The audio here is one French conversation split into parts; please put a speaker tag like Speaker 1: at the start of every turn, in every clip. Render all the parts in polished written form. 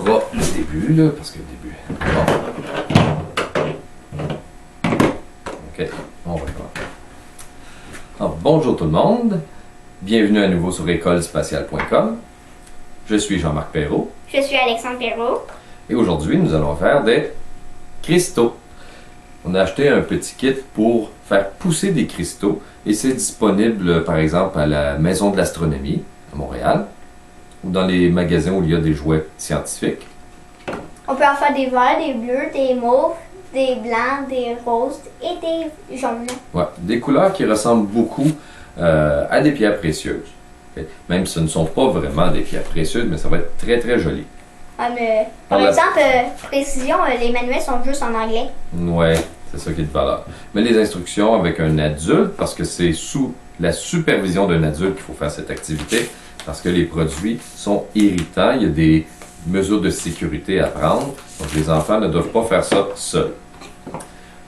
Speaker 1: fera le début, là, parce que le début... Bon. OK, on va voir. Alors, bonjour tout le monde. Bienvenue à nouveau sur écolespatiale.com. Je suis Jean-Marc Perrault.
Speaker 2: Je suis Alexandre Perrault.
Speaker 1: Et aujourd'hui, nous allons faire des cristaux. On a acheté un petit kit pour faire pousser des cristaux et c'est disponible par exemple à la Maison de l'Astronomie à Montréal ou dans les magasins où il y a des jouets scientifiques.
Speaker 2: On peut en faire des verts, des bleus, des mauves, des blancs, des roses et des jaunes.
Speaker 1: Ouais, des couleurs qui ressemblent beaucoup à des pierres précieuses. Okay? Même si ce ne sont pas vraiment des pierres précieuses, mais ça va être très très joli.
Speaker 2: Ah, mais, par exemple, précision, les manuels sont juste en anglais.
Speaker 1: Ouais, c'est ça qui est de valeur. Mais les instructions avec un adulte, parce que c'est sous la supervision d'un adulte qu'il faut faire cette activité, parce que les produits sont irritants, il y a des mesures de sécurité à prendre, donc les enfants ne doivent pas faire ça seuls.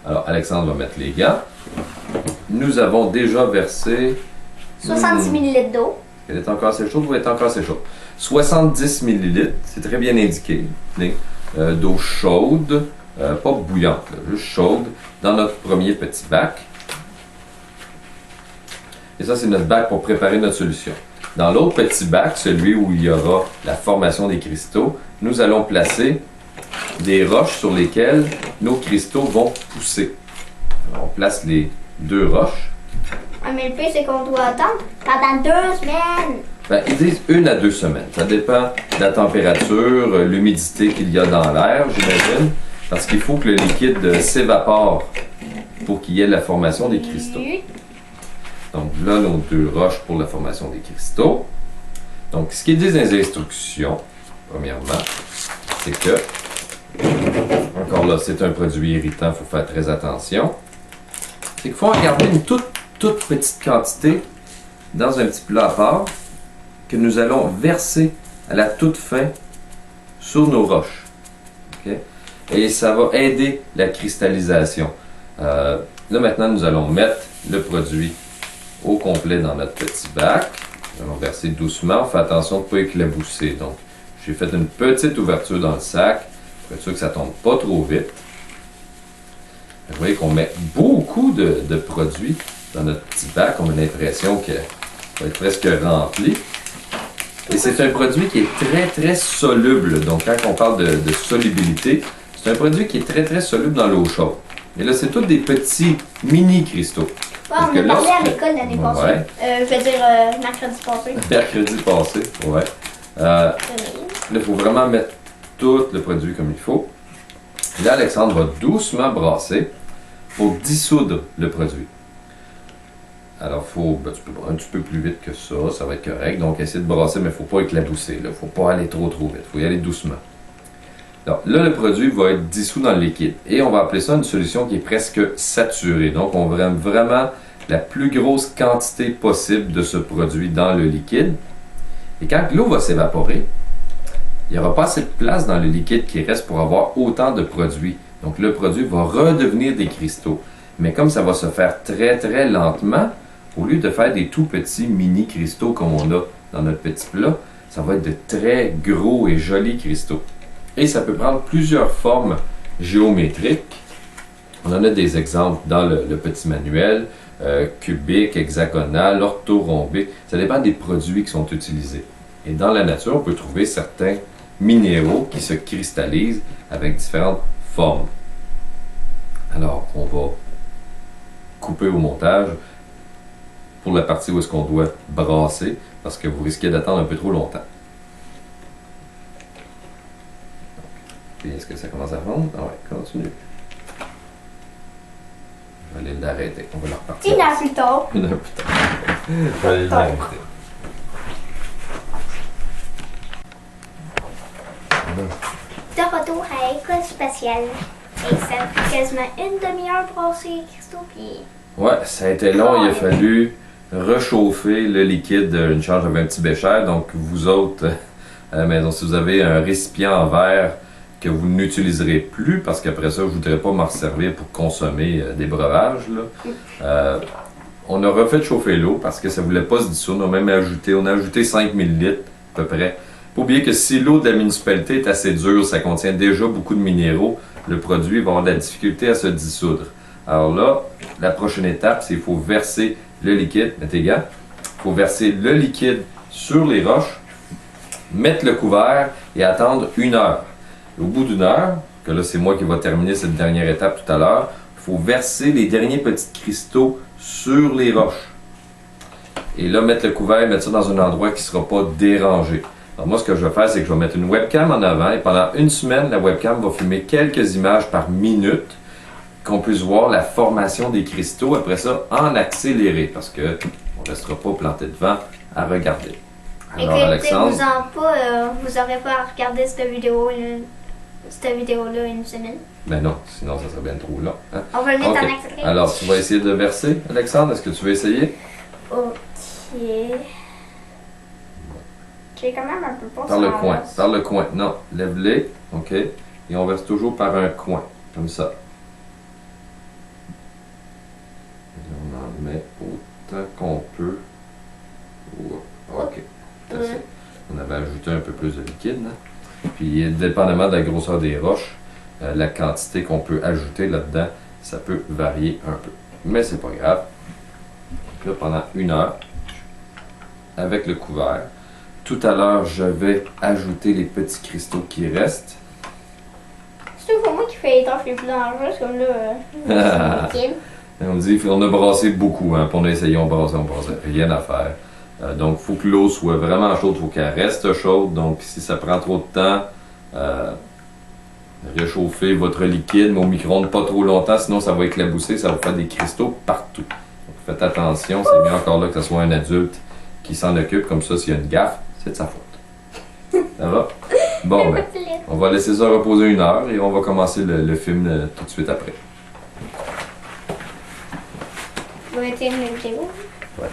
Speaker 1: Alors, Alexandre va mettre les gants. Nous avons déjà versé...
Speaker 2: 70 ml d'eau.
Speaker 1: Elle est encore assez chaude ou elle est encore assez chaude? 70 ml, c'est très bien indiqué. D'eau chaude, pas bouillante, là, juste chaude, dans notre premier petit bac. Et ça, c'est notre bac pour préparer notre solution. Dans l'autre petit bac, celui où il y aura la formation des cristaux, nous allons placer des roches sur lesquelles nos cristaux vont pousser. Alors, on place les deux roches.
Speaker 2: Ah, mais le pire, c'est qu'on doit attendre pendant 2 semaines.
Speaker 1: Ben, ils disent 1 à 2 semaines. Ça dépend de la température, l'humidité qu'il y a dans l'air, j'imagine. Parce qu'il faut que le liquide s'évapore pour qu'il y ait la formation des cristaux. Donc là, nos deux roches pour la formation des cristaux. Donc, ce qu'ils disent dans les instructions, premièrement, c'est que, encore là, c'est un produit irritant, il faut faire très attention. C'est qu'il faut en garder une toute petite quantité dans un petit plat à part que nous allons verser à la toute fin sur nos roches. Okay? Et ça va aider la cristallisation. Là maintenant, nous allons mettre le produit au complet dans notre petit bac. Nous allons verser doucement. On fait attention de ne pas éclabousser. Donc, j'ai fait une petite ouverture dans le sac pour être sûr que ça ne tombe pas trop vite. Vous voyez qu'on met beaucoup de produits dans notre petit bac. On a l'impression qu'il va être presque rempli. Et c'est un produit qui est très soluble. Donc, quand on parle de solubilité, c'est un produit qui est très soluble dans l'eau chaude. Et là, c'est tous des petits mini cristaux.
Speaker 2: Ouais, on a parlé à l'école l'année passée.
Speaker 1: Ouais.
Speaker 2: Je veux dire, mercredi passé.
Speaker 1: Mercredi passé, ouais. Là, il faut vraiment mettre tout le produit comme il faut. Là, Alexandre va doucement brasser pour dissoudre le produit. Alors, tu peux brasser un petit peu plus vite que ça va être correct. Donc, essayer de brasser, mais il ne faut pas éclabousser. Il ne faut pas aller trop vite. Il faut y aller doucement. Donc, là, le produit va être dissous dans le liquide. Et on va appeler ça une solution qui est presque saturée. Donc, on va vraiment la plus grosse quantité possible de ce produit dans le liquide. Et quand l'eau va s'évaporer, il n'y aura pas assez de place dans le liquide qui reste pour avoir autant de produits. Donc, le produit va redevenir des cristaux. Mais comme ça va se faire très lentement, au lieu de faire des tout petits mini cristaux comme on a dans notre petit plat, ça va être de très gros et jolis cristaux. Et ça peut prendre plusieurs formes géométriques. On en a des exemples dans le petit manuel, cubique, hexagonal, orthorhombique. Ça dépend des produits qui sont utilisés. Et dans la nature, on peut trouver certains minéraux qui se cristallisent avec différentes formes. Alors, on va couper au montage pour la partie où est-ce qu'on doit brasser parce que vous risquez d'attendre un peu trop longtemps. Puis est-ce que ça commence à fondre? Ah ouais, continue. Je vais aller l'arrêter. On va la repartir.
Speaker 2: 1 heure plus tard.
Speaker 1: 1 heure plus tard. Je vais aller l'arrêter.
Speaker 2: De retour à l'école spatiale. Et ça a pris quasiment une demi-heure pour brasser les cristaux. Puis...
Speaker 1: Ouais, ça a été long. Il a fallu réchauffer le liquide. Une charge avait un petit bécher. Donc, vous autres, à la maison, si vous avez un récipient en verre que vous n'utiliserez plus, parce qu'après ça, je ne voudrais pas m'en servir pour consommer des breuvages, là. On a refait chauffer l'eau parce que ça ne voulait pas se dissoudre. On a même ajouté 5 ml à peu près Faut oublier que si l'eau de la municipalité est assez dure, ça contient déjà beaucoup de minéraux, le produit va avoir de la difficulté à se dissoudre. Alors là, la prochaine étape, c'est qu'il faut verser le liquide, mets tes gants, il faut verser le liquide sur les roches, mettre le couvert et attendre 1 heure. Au bout d'1 heure, que là c'est moi qui va terminer cette dernière étape tout à l'heure, il faut verser les derniers petits cristaux sur les roches. Et là, mettre le couvert, mettre ça dans un endroit qui ne sera pas dérangé. Alors moi, ce que je vais faire, c'est que je vais mettre une webcam en avant et pendant 1 semaine, la webcam va filmer quelques images par minute qu'on puisse voir la formation des cristaux. Après ça, en accéléré parce qu'on ne restera pas planté devant à regarder. Alors, Alexandre,
Speaker 2: vous n'aurez pas à regarder cette vidéo-là 1 semaine.
Speaker 1: Ben non, sinon ça serait bien trop long. Hein?
Speaker 2: On va le mettre
Speaker 1: Ok.
Speaker 2: en accéléré.
Speaker 1: Alors, tu vas essayer de verser, Alexandre. Est-ce que tu veux essayer?
Speaker 2: Ok. J'ai quand même un peu peur.
Speaker 1: Par le coin. Par le coin. Non, lève-les. OK. Et on verse toujours par un coin. Comme ça. Et on en met autant qu'on peut. OK. C'est assez. On avait ajouté un peu plus de liquide. Hein? Puis, dépendamment de la grosseur des roches, la quantité qu'on peut ajouter là-dedans, ça peut varier un peu. Mais c'est pas grave. Puis là, pendant 1 heure, avec le couvert, tout à l'heure, je vais ajouter les petits cristaux qui restent.
Speaker 2: C'est pour moi qui fait les tâches les plus dangereuses, comme là, liquide.
Speaker 1: On dit on a brassé beaucoup, hein, puis on a essayé, on brassait, rien à faire. Donc, il faut que l'eau soit vraiment chaude, il faut qu'elle reste chaude. Donc, si ça prend trop de temps, réchauffez votre liquide, mais au micro-ondes pas trop longtemps, sinon ça va éclabousser, ça va faire des cristaux partout. Donc, faites attention, c'est mieux encore là que ce soit un adulte qui s'en occupe, comme ça, s'il y a une gaffe, c'est de sa faute. Ça va? Bon, ben, on va laisser ça reposer 1 heure et on va commencer le film tout de suite après.
Speaker 2: Vous mettez une vidéo?
Speaker 1: Ouais.